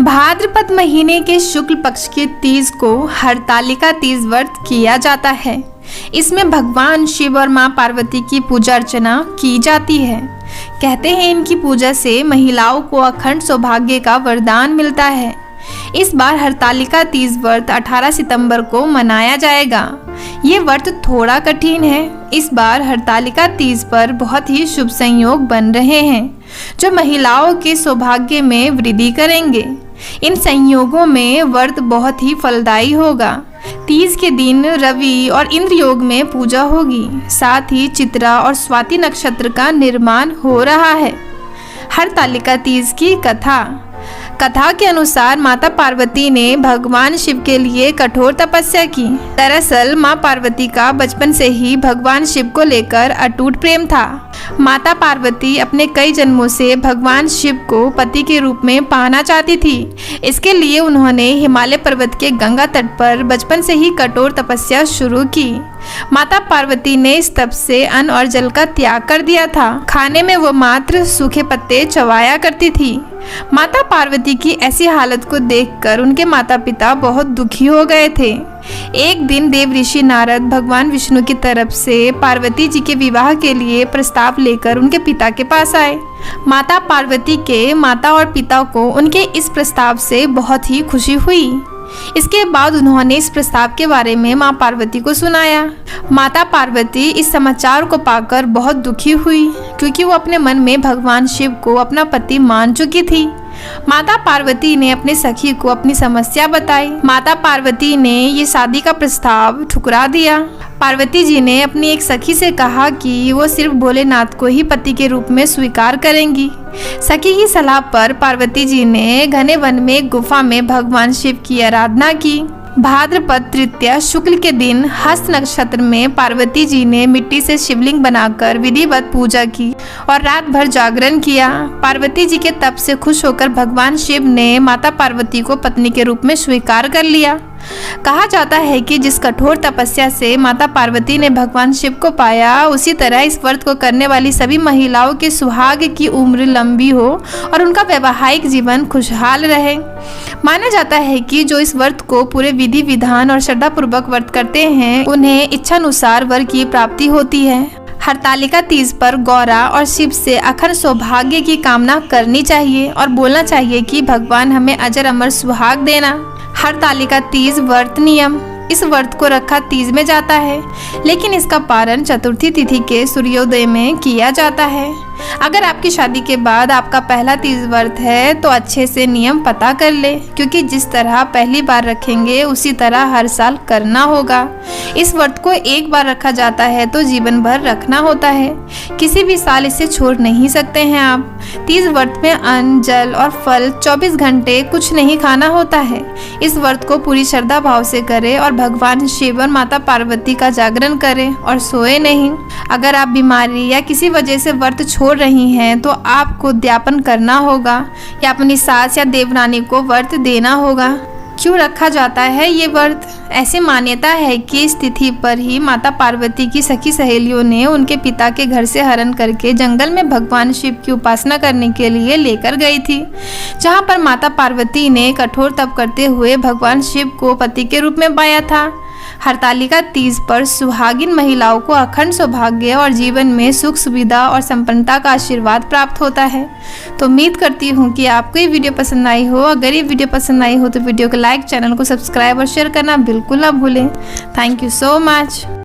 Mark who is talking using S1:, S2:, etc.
S1: भाद्रपद महीने के शुक्ल पक्ष के तीज को हरतालिका तीज व्रत किया जाता है। इसमें भगवान शिव और मां पार्वती की पूजा अर्चना की जाती है। कहते हैं इनकी पूजा से महिलाओं को अखंड सौभाग्य का वरदान मिलता है। इस बार हरतालिका तीज व्रत 18 सितंबर को मनाया जाएगा। ये व्रत थोड़ा कठिन है। इस बार हरतालिका तीज पर बहुत ही शुभ संयोग बन रहे हैं जो महिलाओं के सौभाग्य में वृद्धि करेंगे। इन संयोगों में व्रत बहुत ही फलदायी होगा। तीज के दिन रवि और इंद्र योग में पूजा होगी। साथ ही चित्रा और स्वाति नक्षत्र का निर्माण हो रहा है। हरतालिका तीज की कथा के अनुसार माता पार्वती ने भगवान शिव के लिए कठोर तपस्या की। दरअसल मां पार्वती का बचपन से ही भगवान शिव को लेकर अटूट प्रेम था। माता पार्वती अपने कई जन्मों से भगवान शिव को पति के रूप में पाना चाहती थी। इसके लिए उन्होंने हिमालय पर्वत के गंगा तट पर बचपन से ही कठोर तपस्या शुरू की। माता पार्वती ने इस तप से अन्न और जल का त्याग कर दिया था। खाने में वो मात्र सूखे पत्ते चबाया करती थी। माता पार्वती की ऐसी हालत को देखकर उनके माता पिता बहुत दुखी हो गए थे। एक दिन देव ऋषि नारद भगवान विष्णु की तरफ से पार्वती जी के विवाह के लिए प्रस्ताव लेकर उनके पिता के पास आए। माता पार्वती के माता और पिता को उनके इस प्रस्ताव से बहुत ही खुशी हुई। इसके बाद उन्होंने इस प्रस्ताव के बारे में मां पार्वती को सुनाया। माता पार्वती इस समाचार को पाकर बहुत दुखी हुई क्योंकि वो अपने मन में भगवान शिव को अपना पति मान चुकी थी। माता पार्वती ने अपने सखी को अपनी समस्या बताई। माता पार्वती ने ये शादी का प्रस्ताव ठुकरा दिया। पार्वती जी ने अपनी एक सखी से कहा कि वो सिर्फ भोलेनाथ को ही पति के रूप में स्वीकार करेंगी। सखी की सलाह पर पार्वती जी ने घने वन में एक गुफा में भगवान शिव की आराधना की। भाद्रपद तृतीया शुक्ल के दिन हस्त नक्षत्र में पार्वती जी ने मिट्टी से शिवलिंग बनाकर विधिवत पूजा की और रात भर जागरण किया। पार्वती जी के तप से खुश होकर भगवान शिव ने माता पार्वती को पत्नी के रूप में स्वीकार कर लिया। कहा जाता है कि जिस कठोर तपस्या से माता पार्वती ने भगवान शिव को पाया, उसी तरह इस व्रत को करने वाली सभी महिलाओं के सुहाग की उम्र लंबी हो और उनका वैवाहिक जीवन खुशहाल रहे। माना जाता है कि जो इस व्रत को पूरे विधि विधान और श्रद्धा पूर्वक व्रत करते हैं उन्हें इच्छानुसार वर की प्राप्ति होती है। हरतालिका तीज पर गौरा और शिव से अखंड सौभाग्य की कामना करनी चाहिए और बोलना चाहिए कि भगवान हमें अजर अमर सुहाग देना। हरतालिका तीज व्रत नियम। इस व्रत को रखा तीज में जाता है, लेकिन इसका पारण चतुर्थी तिथि के सूर्योदय में किया जाता है। अगर आपकी शादी के बाद आपका पहला तीज व्रत है तो अच्छे से नियम पता कर ले, क्योंकि जिस तरह पहली बार रखेंगे उसी तरह हर साल करना होगा। इस व्रत को एक बार रखा जाता है तो जीवन भर रखना होता है। किसी भी साल इसे छोड़ नहीं सकते हैं आप। तीज व्रत में अन्न, जल और फल 24 घंटे कुछ नहीं खाना होता है। इस व्रत को पूरी श्रद्धा भाव से करें और भगवान शिव और माता पार्वती का जागरण करें और सोए नहीं। अगर आप बीमारी या किसी वजह से व्रत छोड़ रही हैं तो आपको उद्यापन करना होगा या अपनी सास या देवरानी को व्रत देना होगा। क्यों रखा जाता है ये व्रत? ऐसी मान्यता है कि इस तिथि पर ही माता पार्वती की सखी सहेलियों ने उनके पिता के घर से हरण करके जंगल में भगवान शिव की उपासना करने के लिए लेकर गई थी, जहां पर माता पार्वती ने कठोर तप करते हुए भगवान शिव को पति के रूप में पाया था। हरतालिका तीज पर सुहागिन महिलाओं को अखंड सौभाग्य और जीवन में सुख सुविधा और संपन्नता का आशीर्वाद प्राप्त होता है। तो उम्मीद करती हूँ कि आपको ये वीडियो पसंद आई हो। अगर ये वीडियो पसंद आई हो तो वीडियो को लाइक, चैनल को सब्सक्राइब और शेयर करना बिल्कुल ना भूलें। Thank you so much.